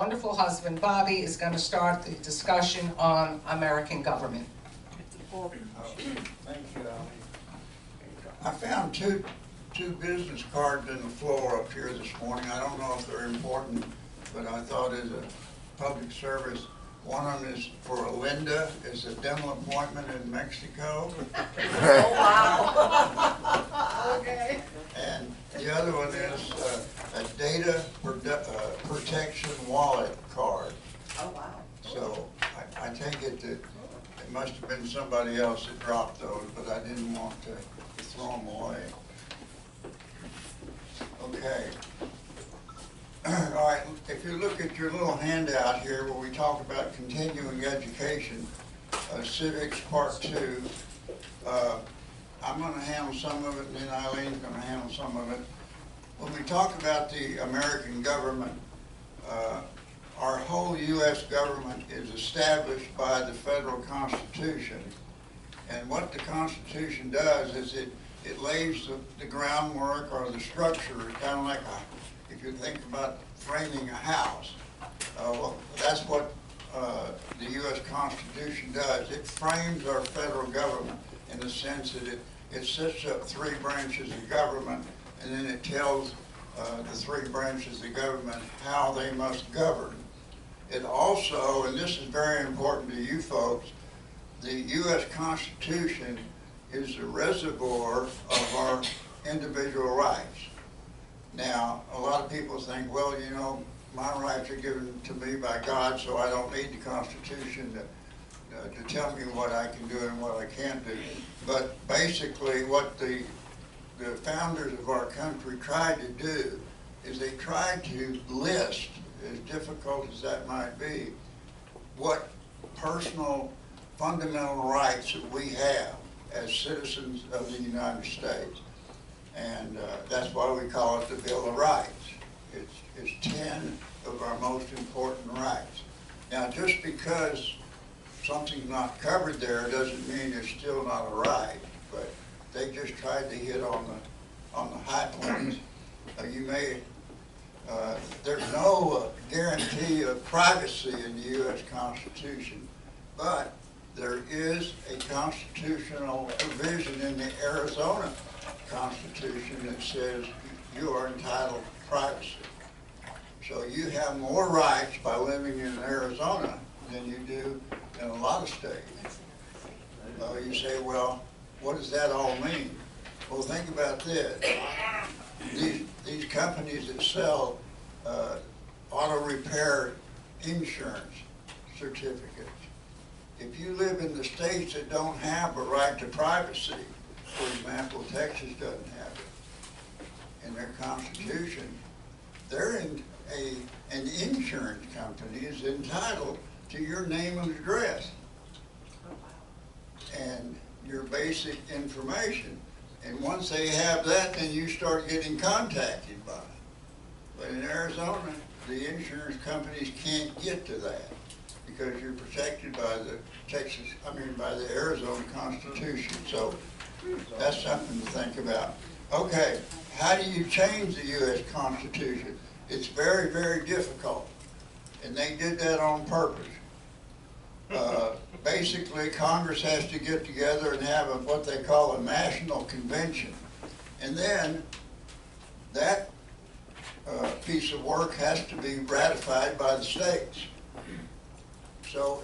Wonderful husband, Bobby, is going to start the discussion on American government. Thank you, Eileen. I found two business cards in the floor up here this morning. I don't know if they're important, but I thought as a public service, one of them is for Linda, is a dental appointment in Mexico. Oh, wow. Okay. And the other one is a data protection wallet card. Oh, wow. So I take it that it must have been somebody else that dropped those, but I didn't want to throw them away. Okay. All right, if you look at your little handout here where we talk about continuing education, Civics Part 2, I'm going to handle some of it, and then Eileen's going to handle some of it. When we talk about the American government, our whole U.S. government is established by the federal Constitution. And what the Constitution does is it lays the groundwork or the structure, kind of like if you think about framing a house. Well, that's what the U.S. Constitution does. It frames our federal government in the sense that it sets up three branches of government, and then it tells the three branches of government how they must govern. It also, and this is very important to you folks, the U.S. Constitution is the reservoir of our individual rights. Now, a lot of people think, well, you know, my rights are given to me by God, so I don't need the Constitution to tell me what I can do and what I can't do. But basically what the founders of our country tried to do is they tried to list, as difficult as that might be, what personal fundamental rights that we have as citizens of the United States. And that's why we call it the Bill of Rights. It's 10 of our most important rights. Now, just because something's not covered there doesn't mean it's still not a right, but they just tried to hit on the high points. There's no guarantee of privacy in the U.S. Constitution, but there is a constitutional provision in the Arizona Constitution that says you are entitled to privacy. So you have more rights by living in Arizona than you do in a lot of states. You say, well, what does that all mean? Well, think about this. These companies that sell auto repair insurance certificates, if you live in the states that don't have a right to privacy, for example, Texas doesn't have it in their Constitution, they're an insurance company is entitled to your name and address and your basic information. And once they have that, then you start getting contacted by it. But in Arizona, the insurance companies can't get to that because you're protected by by the Arizona Constitution. So that's something to think about. Okay, how do you change the U.S. Constitution? It's very, very difficult. And they did that on purpose. Basically, Congress has to get together and have what they call a national convention. And then that piece of work has to be ratified by the states. So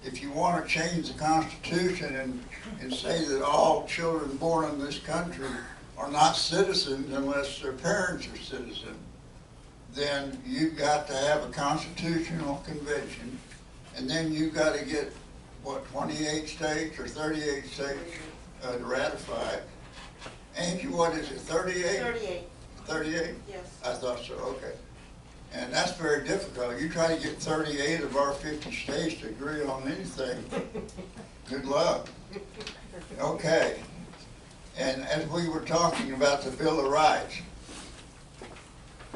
if you want to change the Constitution and say that all children born in this country are not citizens unless their parents are citizens, then you've got to have a constitutional convention, and then you've got to get, what, 28 states or 38 states to ratify it. Angie, what is it, 38? 38. 38? Yes. I thought so, okay. And that's very difficult. You try to get 38 of our 50 states to agree on anything, good luck. Okay. And as we were talking about the Bill of Rights,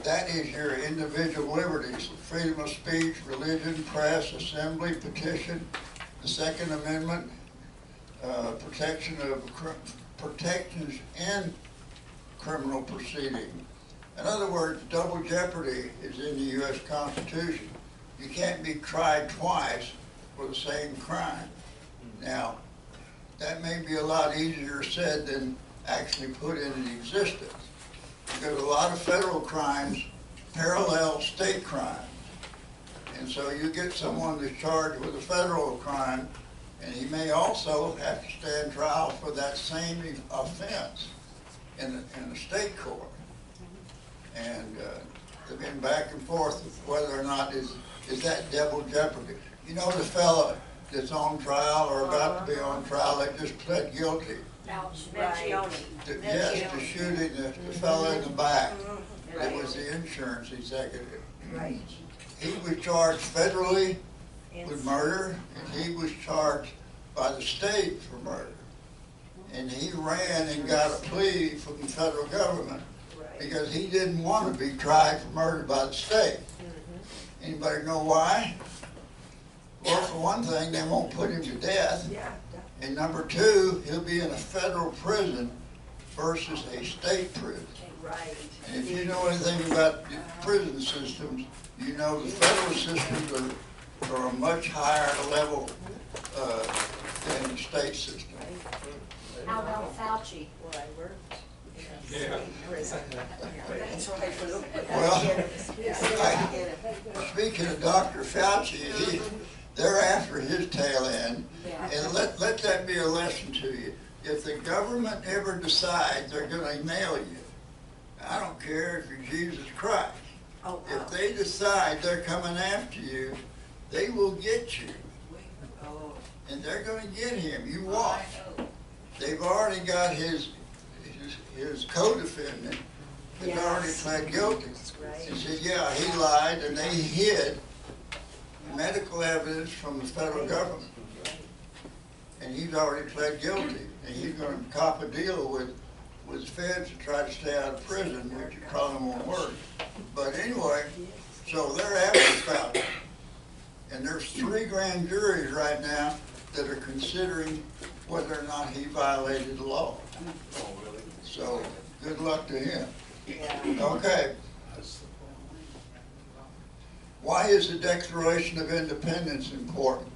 that is your individual liberties, freedom of speech, religion, press, assembly, petition, the Second Amendment, protections in criminal proceeding. In other words, double jeopardy is in the U.S. Constitution. you can't be tried twice for the same crime. Now, that may be a lot easier said than actually put into existence, because a lot of federal crimes parallel state crimes. And so you get someone that's charged with a federal crime, and he may also have to stand trial for that same offense in the state court. And they've been back and forth with whether or not is that double jeopardy. You know the fella that's on trial or about to be on trial that just pled guilty? Yes, to shooting the fella in the back. It was the insurance executive. Right. He was charged federally with murder, and he was charged by the state for murder. And he ran and got a plea from the federal government because he didn't want to be tried for murder by the state. Anybody know why? Well, for one thing, they won't put him to death. And number two, he'll be in a federal prison versus a state prison. Right. And if you know anything about the prison systems, you know the federal systems are a much higher level than the state system. How about Fauci? Well, I worked. Yeah. That's right. Well, speaking of Dr. Fauci, they're after his tail end, and let that be a lesson to you. If the government ever decides they're going to nail you, I don't care if you're Jesus Christ. If they decide they're coming after you, they will get you. And they're going to get him. You watch. They've already got his co-defendant has already pled guilty. He said, yeah, he lied, and they hid medical evidence from the federal government. And he's already pled guilty. And he's going to cop a deal with the feds to try to stay out of prison, which probably won't work. But anyway, so they're after Fauci. And there's 3 grand juries right now that are considering whether or not he violated the law. So good luck to him. Okay. Why is the Declaration of Independence important?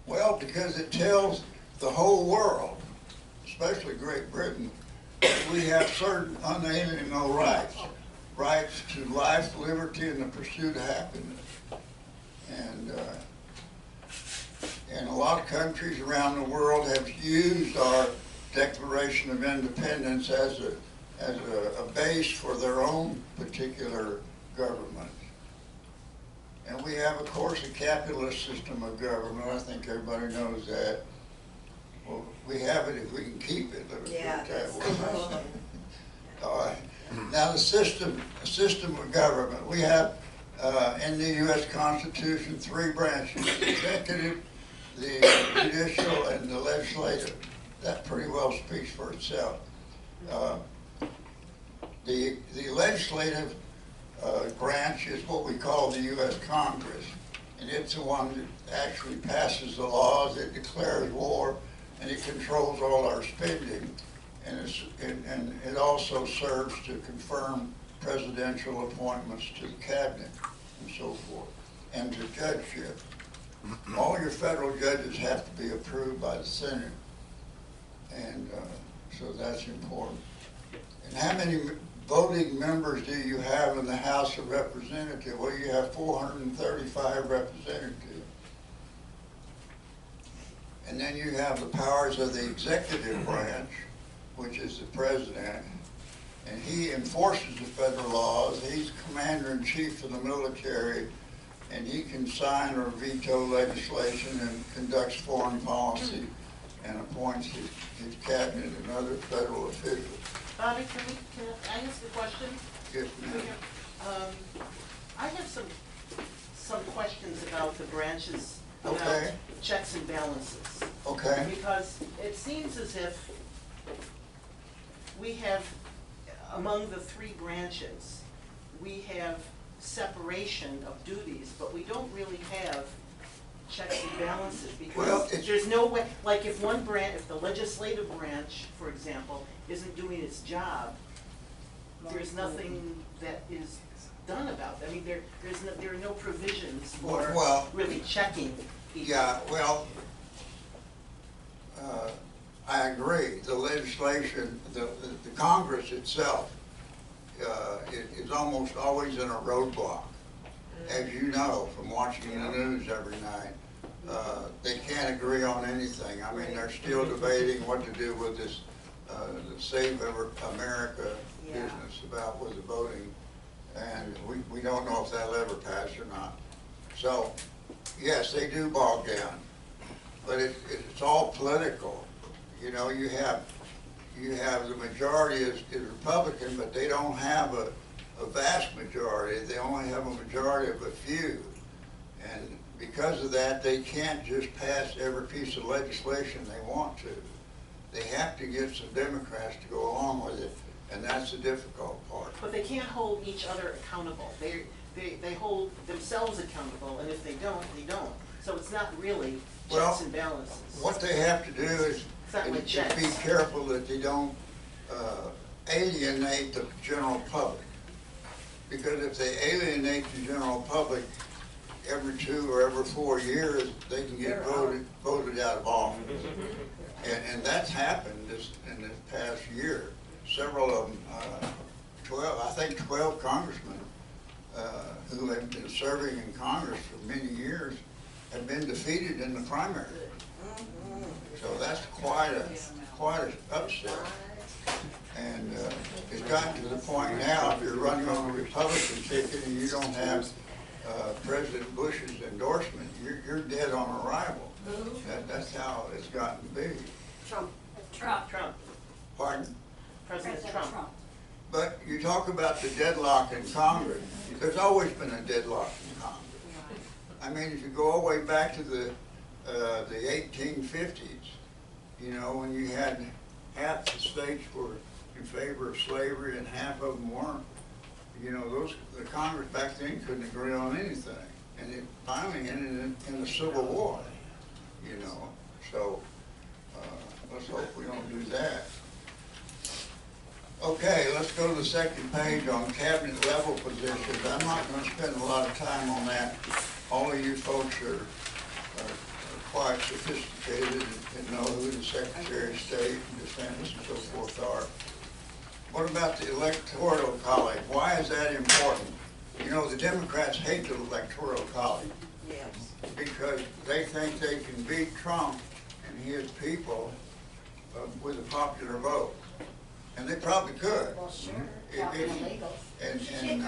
Well, because it tells the whole world, especially Great Britain, that we have certain unalienable rights. Rights to life, liberty, and the pursuit of happiness. And a lot of countries around the world have used our Declaration of Independence as a base for their own particular government. And we have, of course, a capitalist system of government. I think everybody knows that. Well, we have it if we can keep it. Let me put it that way. All right. Now the system of government. We have in the U.S. Constitution 3 branches: the executive, the judicial, and the legislative. That pretty well speaks for itself. The legislative branch is what we call the U.S. Congress, and it's the one that actually passes the laws, it declares war, and it controls all our spending, and it also serves to confirm presidential appointments to the cabinet and so forth, and to judgeship. All your federal judges have to be approved by the Senate, and so that's important. And how many voting members do you have in the House of Representatives? Well, you have 435 representatives. And then you have the powers of the executive branch, which is the president, and he enforces the federal laws. He's commander-in-chief of the military, and he can sign or veto legislation and conducts foreign policy and appoints his cabinet and other federal officials. Bobby, can I ask a question? Yes, ma'am. I have some questions about the branches, about Okay. checks and balances. Okay. Because it seems as if we have, among the 3 branches, we have separation of duties, but we don't really have checks and balances, Well, because there's no way, like if the legislative branch, for example, isn't doing its job, there's nothing that is done about that? I mean, there are no provisions for Well, really checking people. yeah, well, I agree. The legislation, the Congress itself is almost always in a roadblock. As you know from watching the news every night, they can't agree on anything. I mean, they're still debating what to do with this the Save America business about with the voting, and we don't know if that'll ever pass or not. So, yes, they do bog down, but it's all political. You know, you have the majority is Republican, but they don't have a vast majority. They only have a majority of a few, and because of that, they can't just pass every piece of legislation they want to. They have to get some Democrats to go along with it, and that's the difficult part. But they can't hold each other accountable. They hold themselves accountable, and if they don't, they don't. So it's not really checks and balances. What they have to do is be careful that they don't alienate the general public. Because if they alienate the general public, every 2 or every 4 years, they can get voted out of office. And that's happened in this past year. Several of them, 12 congressmen who have been serving in Congress for many years have been defeated in the primary. So that's quite a upset. And it's gotten to the point now, if you're running on a Republican ticket and you don't have President Bush's endorsement, you're dead on arrival. That's how it's gotten to be. Trump. Pardon? President Trump. But you talk about the deadlock in Congress. There's always been a deadlock in Congress. I mean, if you go all the way back to the 1850s, you know, when you had half the states were in favor of slavery and half of them weren't, you know, the Congress back then couldn't agree on anything. And it finally ended in the Civil War, you know. So let's hope we don't do that. Okay, let's go to the second page on cabinet level positions. I'm not going to spend a lot of time on that. All of you folks are quite sophisticated and know who the Secretary of State and Defense and so forth are. What about the Electoral College? Why is that important? You know, the Democrats hate the Electoral College. Yes. Because they think they can beat Trump and his people with a popular vote. And they probably could. Well, sure. And in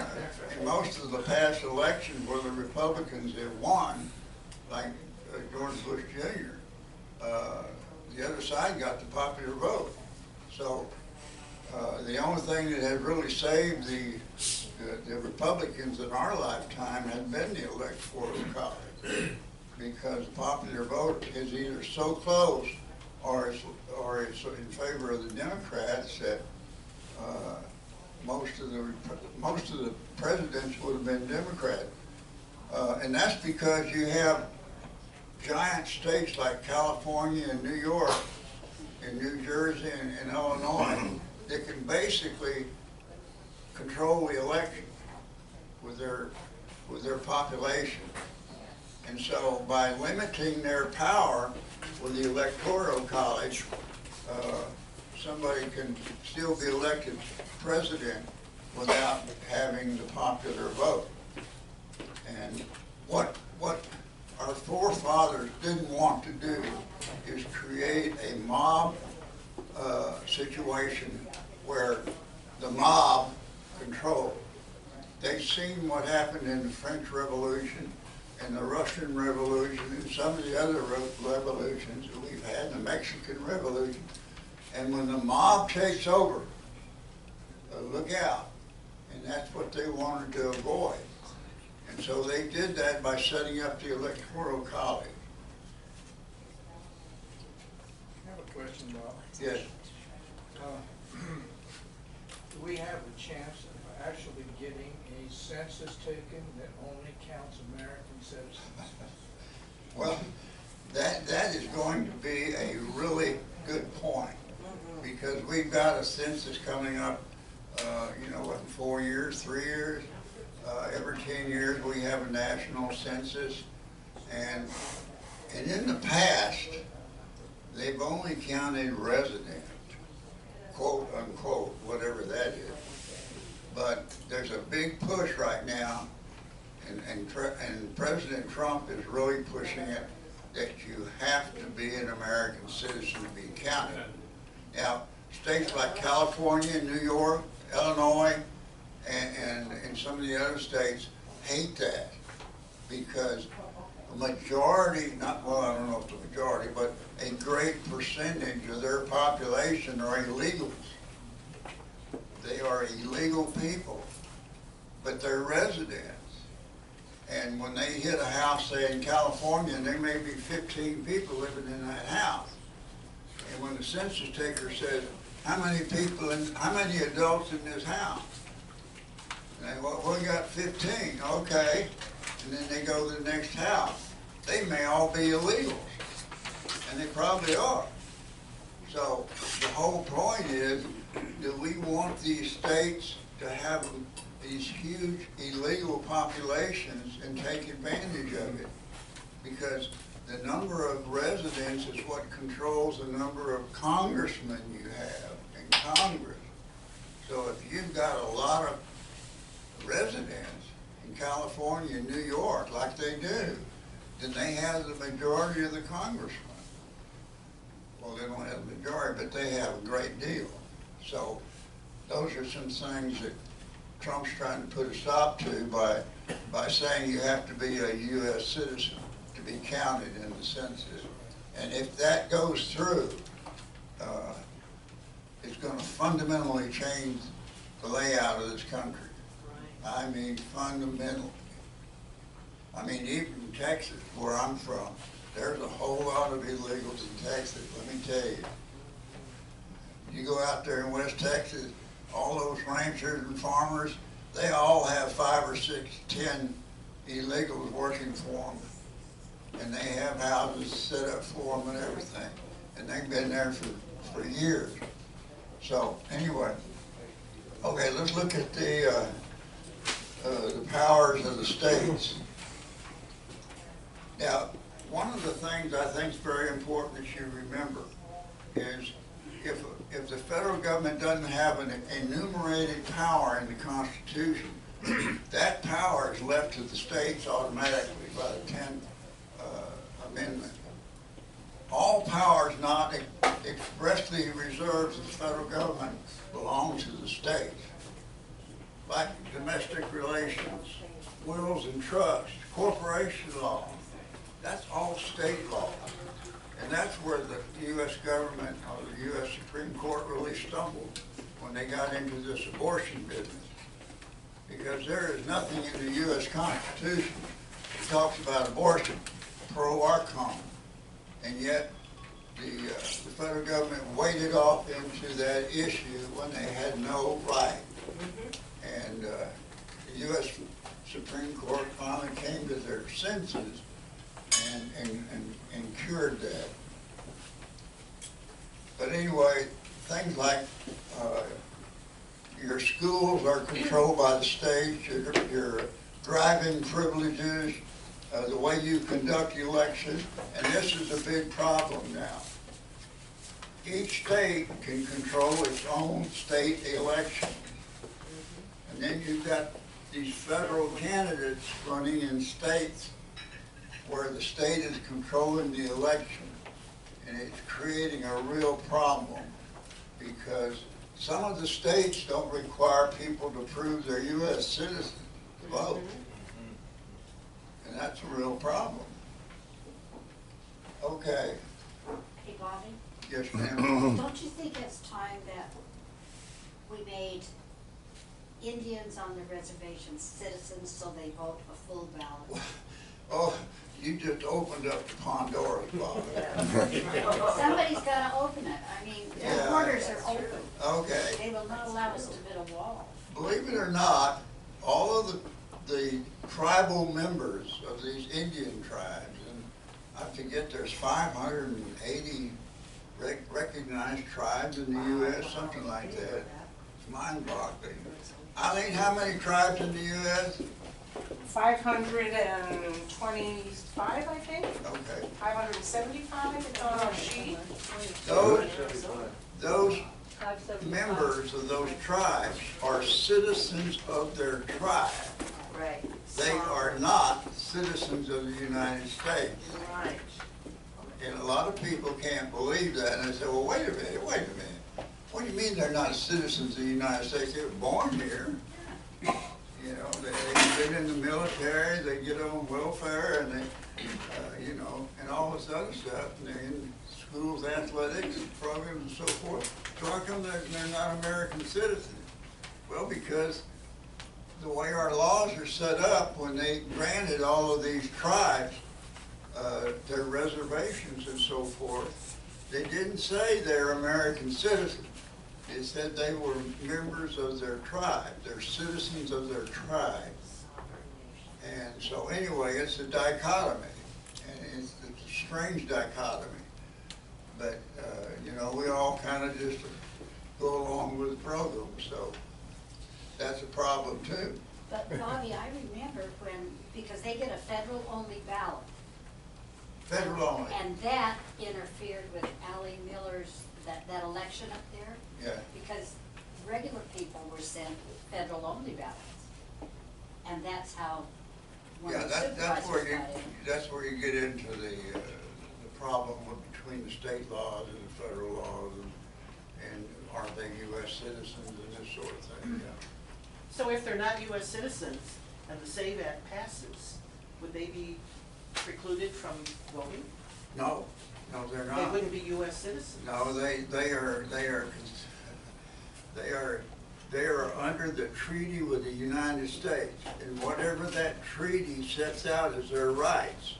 most of the past elections where the Republicans have won, like George Bush Jr., the other side got the popular vote. So the only thing that has really saved the Republicans in our lifetime has been the Electoral College, because the popular vote is either so close or it's in favor of the Democrats that most of the presidents would have been Democrat, and that's because you have giant states like California and New York and New Jersey and Illinois that can basically control the election with their population. And so by limiting their power with the Electoral College, somebody can still be elected president without having the popular vote. And what our forefathers didn't want to do is create a mob situation where the mob controlled. They've seen what happened in the French Revolution and the Russian Revolution and some of the other revolutions that we've had, the Mexican Revolution. And when the mob takes over, look out. And that's what they wanted to avoid. And so they did that by setting up the Electoral College. I have a question, Bob. Yes. Do we have a chance of actually getting a census taken that only counts American citizens? Well, that is going to be a really good point, because we've got a census coming up, you know, what, in 4 years, 3 years? Every 10 years, we have a national census, and in the past, they've only counted residents, quote unquote, whatever that is. But there's a big push right now, and President Trump is really pushing it, that you have to be an American citizen to be counted. Now, states like California, New York, Illinois, and some of the other states hate that, because a majority, not, well, I don't know if the majority, but a great percentage of their population are illegals. They are illegal people, but they're residents. And when they hit a house, say in California, there may be 15 people living in that house. And when the census taker says, how many adults in this house? And they, well, we got 15, okay. And then they go to the next house. They may all be illegals, and they probably are. So the whole point is, do we want these states to have these huge illegal populations and take advantage of it? Because the number of residents is what controls the number of congressmen you have in Congress. So if you've got a lot of residents in California and New York, like they do, then they have the majority of the congressmen. Well, they don't have the majority, but they have a great deal. So those are some things that Trump's trying to put a stop to by saying you have to be a U.S. citizen to be counted in the census. And if that goes through, it's going to fundamentally change the layout of this country. I mean, fundamentally. I mean, even in Texas, where I'm from, there's a whole lot of illegals in Texas, let me tell you. You go out there in West Texas, all those ranchers and farmers, they all have 5 or 6, 10 illegals working for them. And they have houses set up for them and everything. And they've been there for years. So, anyway, okay, let's look at the powers of the states. Now, one of the things I think is very important that you remember is if the federal government doesn't have an enumerated power in the Constitution, that power is left to the states automatically by the 10th Amendment. All powers not expressly reserved to the federal government belong to the states, like domestic relations, wills and trusts, corporation law. That's all state law. And that's where the U.S. government or the U.S. Supreme Court really stumbled when they got into this abortion business. Because there is nothing in the U.S. Constitution that talks about abortion, pro or con. And yet the federal government waded off into that issue when they had no right. And the U.S. Supreme Court finally came to their senses and cured that. But anyway, things like your schools are controlled by the state, your driving privileges, the way you conduct elections, and this is a big problem now. Each state can control its own state election. And then you've got these federal candidates running in states where the state is controlling the election, and it's creating a real problem because some of the states don't require people to prove they're U.S. citizens to vote, and that's a real problem. Okay. Hey, Bobby, Yes, ma'am. don't you think it's time that we made Indians on the reservations citizens so they vote a full ballot? Oh, you just opened up the Pandora's box. Somebody's gotta open it. I mean, Yeah. the borders are open. Okay. They will not allow us to build a wall. Believe it or not, all of the tribal members of these Indian tribes, and I forget there's 580 recognized tribes in the U.S., something like that. It's mind-boggling. Eileen, how many tribes in the US? 525, I think, Okay. 575, it's on our sheet. Those members of those tribes are citizens of their tribe. Right. They are not citizens of the United States. Right. And a lot of people can't believe that, and they say, well, wait a minute. What do you mean they're not citizens of the United States? They were born here. You know, they've been in the military, they get on welfare, and they, you know, and all this other stuff, and they're in schools, athletics, programs, and so forth. So how come they're not American citizens? Well, because the way our laws are set up, when they granted all of these tribes their reservations and so forth, they didn't say they're American citizens. They said they were members of their tribe. They're citizens of their tribe. And so anyway, it's a dichotomy. And it's a strange dichotomy. But, you know, we all kind of just go along with the program. So that's a problem too. But Bobby, I remember when, because they get a federal-only ballot. Federal only. And that interfered with Eileen Miller's, that election up there. Yeah. Because regular people were sent federal-only ballots. And that's how one Yeah, of the that's supervisors got in. that's where you get into the problem between the state laws and the federal laws, and are they U.S. citizens and this sort of thing, yeah. So if they're not US citizens and the SAVE Act passes, would they be precluded from voting? No, they're They not. wouldn't be US citizens? No, they are under the treaty with the United States, and whatever that treaty sets out as their rights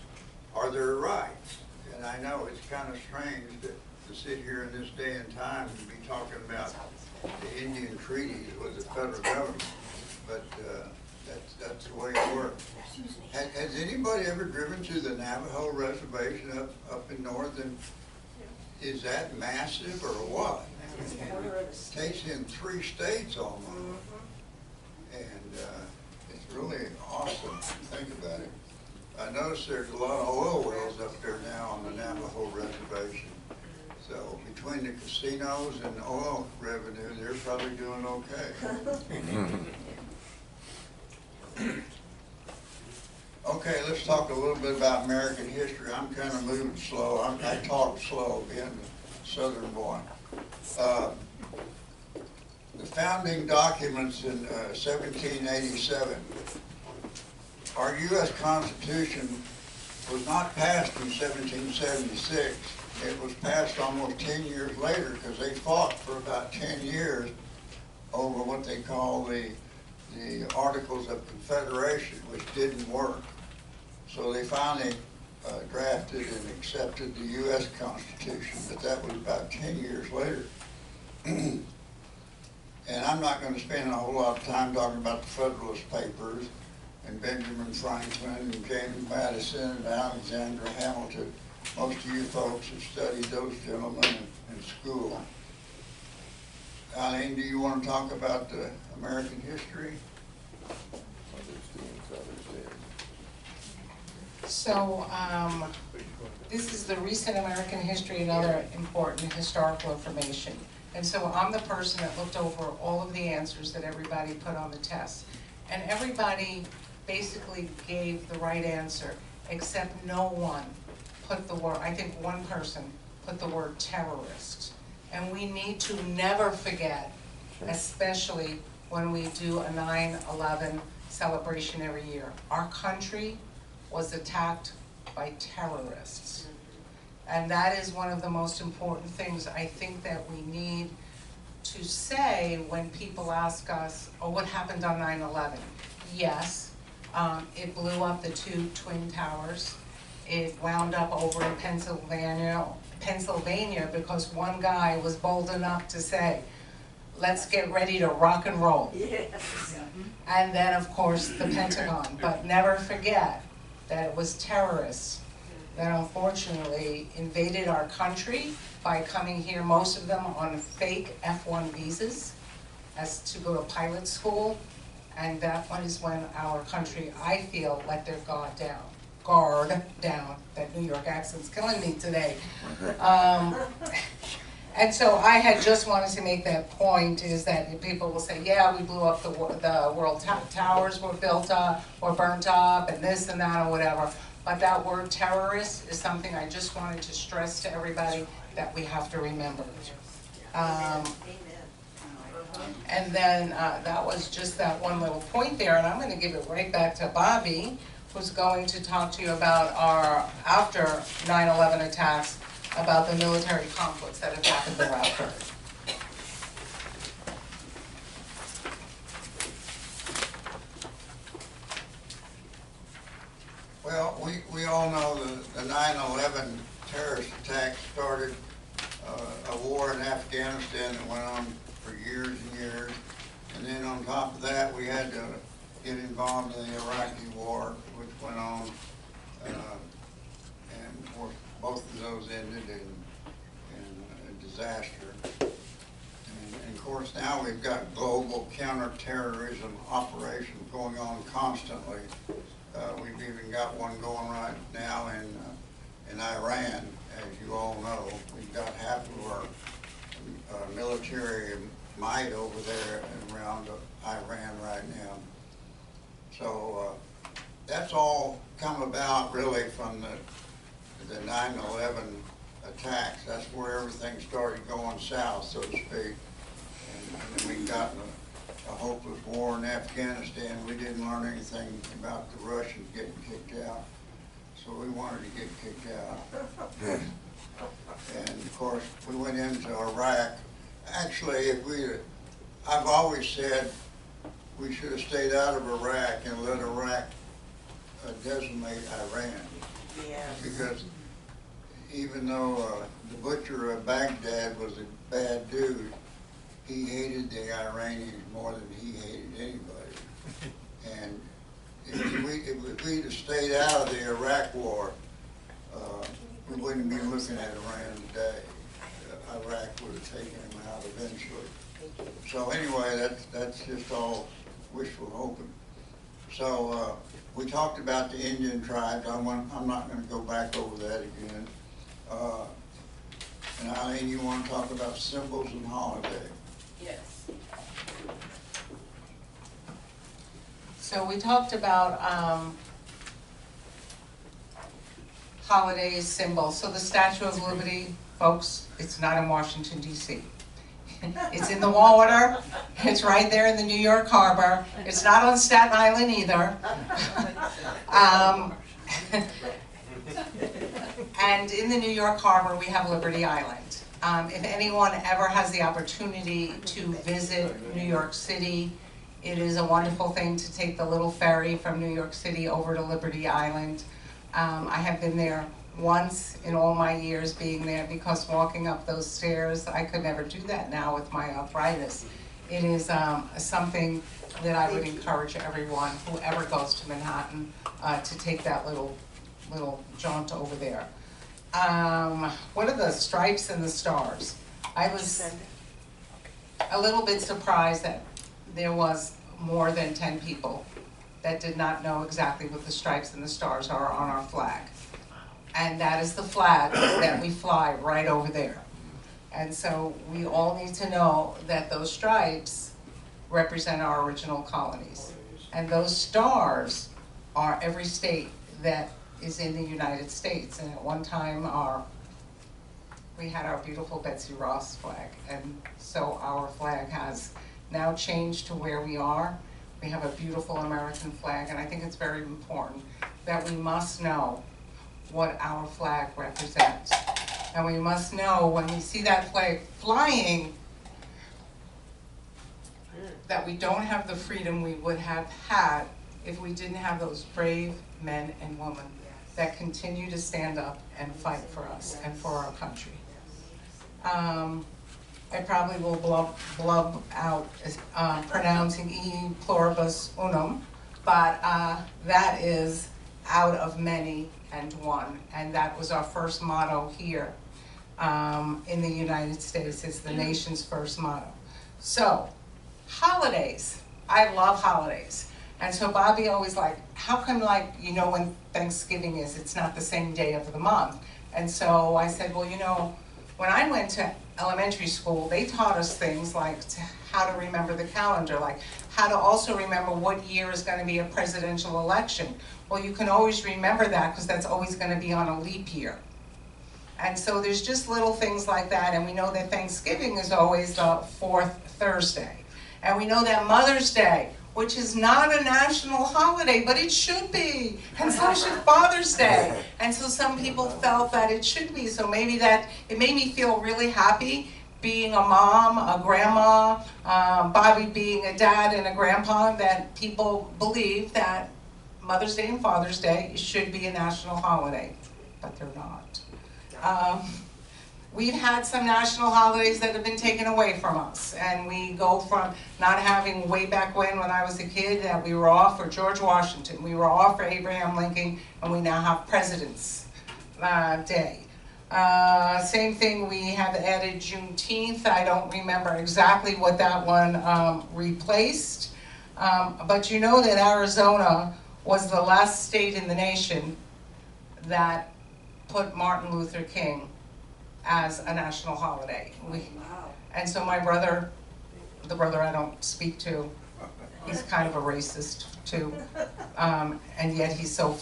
are their rights. And I know it's kind of strange to sit here in this day and time and be talking about the Indian treaties with the federal government, but that's the way it works. Has anybody ever driven to the Navajo reservation up in north, and is that massive or what? It takes in 3 states almost. And it's really awesome to think about it. I notice there's a lot of oil wells up there now on the Navajo reservation. So between the casinos and the oil revenue, they're probably doing okay. Okay, let's talk a little bit about American history. I'm kind of moving slow. I talk slow, being a Southern boy. The founding documents in 1787. Our U.S. Constitution was not passed in 1776. It was passed almost 10 years later, because they fought for about 10 years over what they call the Articles of Confederation, which didn't work. So they finally drafted and accepted the U.S. Constitution, but that was about 10 years later. And I'm not going to spend a whole lot of time talking about the Federalist Papers and Benjamin Franklin and James Madison and Alexander Hamilton. Most of you folks have studied those gentlemen in school. Eileen, do you want to talk about the American history? So, this is the recent American history and other important historical information. And so I'm the person that looked over all of the answers that everybody put on the test. And everybody basically gave the right answer, except no one put the word, I think one person put the word terrorist. And we need to never forget, especially when we do a 9/11 celebration every year. Our country was attacked by terrorists. And that is one of the most important things I think that we need to say when people ask us, oh, what happened on 9/11? Yes, it blew up the 2 Twin Towers. It wound up over in Pennsylvania because one guy was bold enough to say, let's get ready to rock and roll. Yes. And then, of course, the Pentagon. But never forget that it was terrorists that unfortunately invaded our country by coming here, most of them on fake F-1 visas, as to go to pilot school. And that one is when our country, I feel, let their guard down. That New York accent's killing me today. And so I had just wanted to make that point, is that people will say, yeah, we blew up the world towers were built up or burnt up and this and that or whatever. But that word terrorist is something I just wanted to stress to everybody that we have to remember. And then that was just that one little point there, and I'm going to give it right back to Bobby, who's going to talk to you about our, after 9/11 attacks, about the military conflicts that have happened thereafter. Well, we all know the 9/11 terrorist attack started a war in Afghanistan that went on for years and years. And then on top of that, we had to get involved in the Iraqi war, which went on. And of course, both of those ended in a disaster. And of course, now we've got global counterterrorism operations going on constantly. We've even got one going right now in Iran, as you all know. We've got half of our military might over there around Iran right now. So that's all come about really from the 9/11 attacks. That's where everything started going south, so to speak. And then we got a hopeless war in Afghanistan. We didn't learn anything about the Russians getting kicked out, so we wanted to get kicked out. And of course, we went into Iraq. Actually, I've always said we should have stayed out of Iraq and let Iraq decimate Iran. Yeah. Because even though the butcher of Baghdad was a bad dude, he hated the Iranians more than he hated anybody. And if we'd have stayed out of the Iraq war, we wouldn't be looking at Iran today. Iraq would have taken him out eventually. So anyway, that's just all wishful hoping. So we talked about the Indian tribes. I'm not going to go back over that again. And Eileen, you want to talk about symbols and holiday? Yes. So we talked about holidays, symbols. So the Statue of Liberty, folks, it's not in Washington, D.C. It's in the water. It's right there in the New York Harbor. It's not on Staten Island either. And in the New York Harbor, we have Liberty Island. If anyone ever has the opportunity to visit New York City, it is a wonderful thing to take the little ferry from New York City over to Liberty Island. I have been there once in all my years being there, because walking up those stairs, I could never do that now with my arthritis. It is something that I would encourage everyone, whoever goes to Manhattan, to take that little jaunt over there. What are the stripes and the stars? I was a little bit surprised that there was more than 10 people that did not know exactly what the stripes and the stars are on our flag. And that is the flag that we fly right over there. And so we all need to know that those stripes represent our original colonies. And those stars are every state that is in the United States. And at one time we had our beautiful Betsy Ross flag. And so our flag has now changed to where we are. We have a beautiful American flag, and I think it's very important that we must know what our flag represents. And we must know when we see that flag flying that we don't have the freedom we would have had if we didn't have those brave men and women that continue to stand up and fight for us and for our country. I probably will blub out pronouncing E pluribus unum, but that is out of many and one, and that was our first motto here in the United States. It's the nation's first motto. So, holidays. I love holidays. And so Bobby always like, how come like, you know when Thanksgiving is, it's not the same day of the month? And so I said, well, you know, when I went to elementary school, they taught us things like how to remember the calendar, like how to also remember what year is going to be a presidential election. Well, you can always remember that because that's always going to be on a leap year. And so there's just little things like that, and we know that Thanksgiving is always the fourth Thursday. And we know that Mother's Day, which is not a national holiday, but it should be, and so should Father's Day. And so some people felt that it should be, so maybe that, it made me feel really happy being a mom, a grandma, Bobby being a dad and a grandpa, that people believe that Mother's Day and Father's Day should be a national holiday, but they're not. We've had some national holidays that have been taken away from us, and we go from not having, way back when I was a kid, that we were off for George Washington, we were off for Abraham Lincoln, and we now have President's Day. Same thing, we have added Juneteenth. I don't remember exactly what that one replaced, but you know that Arizona was the last state in the nation that put Martin Luther King as a national holiday. And so my brother, the brother I don't speak to, he's kind of a racist too, and yet he's so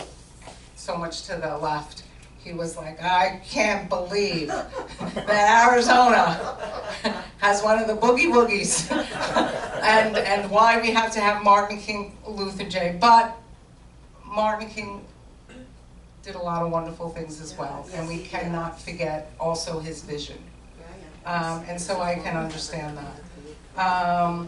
much to the left. He was like, I can't believe that Arizona has one of the boogie woogies, and why we have to have Martin King Luther Day. But Martin King did a lot of wonderful things as well, and we cannot forget also his vision. And so I can understand that.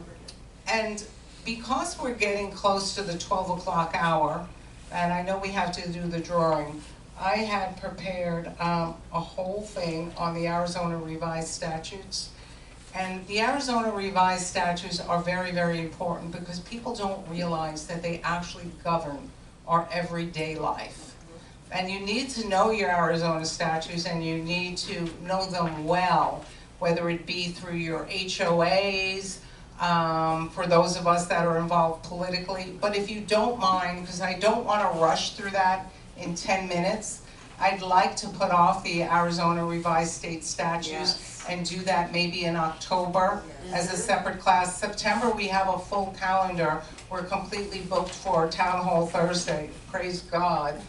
And because we're getting close to the 12 o'clock hour, and I know we have to do the drawing, I had prepared a whole thing on the Arizona Revised Statutes. And the Arizona Revised Statutes are very, very important because people don't realize that they actually govern our everyday life. And you need to know your Arizona statutes, and you need to know them well, whether it be through your HOAs, for those of us that are involved politically. But if you don't mind, because I don't want to rush through that in 10 minutes, I'd like to put off the Arizona Revised State Statutes and do that maybe in October as a separate class. September we have a full calendar. We're completely booked for Town Hall Thursday, praise God.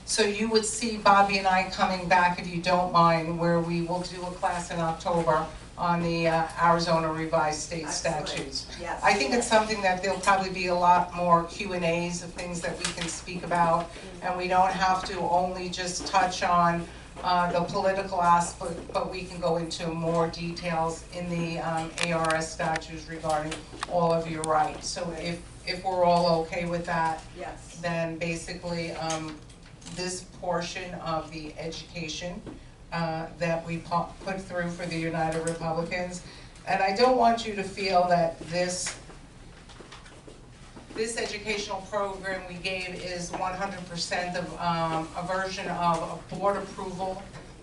So you would see Bobby and I coming back, if you don't mind, where we will do a class in October on the Arizona Revised State Statutes. Yes. I think it's something that there'll probably be a lot more Q&As of things that we can speak about, and we don't have to only just touch on the political aspect, but we can go into more details in the ARS statutes regarding all of your rights. So if we're all okay with that, then basically this portion of the education that we put through for the United Republicans, and I don't want you to feel that this educational program we gave is 100% of a version of a board approval.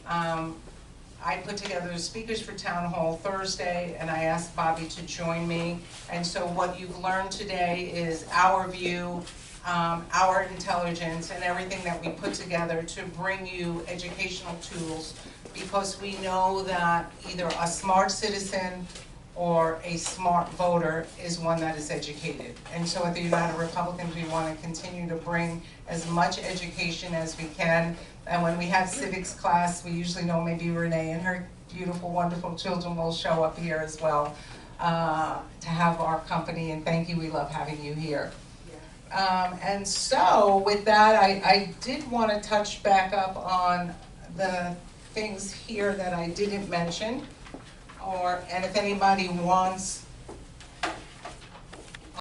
I put together the speakers for Town Hall Thursday, and I asked Bobby to join me. And so what you've learned today is our view, our intelligence, and everything that we put together to bring you educational tools, because we know that either a smart citizen or a smart voter is one that is educated. And so at the United Republicans, we want to continue to bring as much education as we can. And when we have civics class, we usually know maybe Renee and her beautiful, wonderful children will show up here as well to have our company. And thank you, we love having you here. And so with that, I did want to touch back up on the things here that I didn't mention. And if anybody wants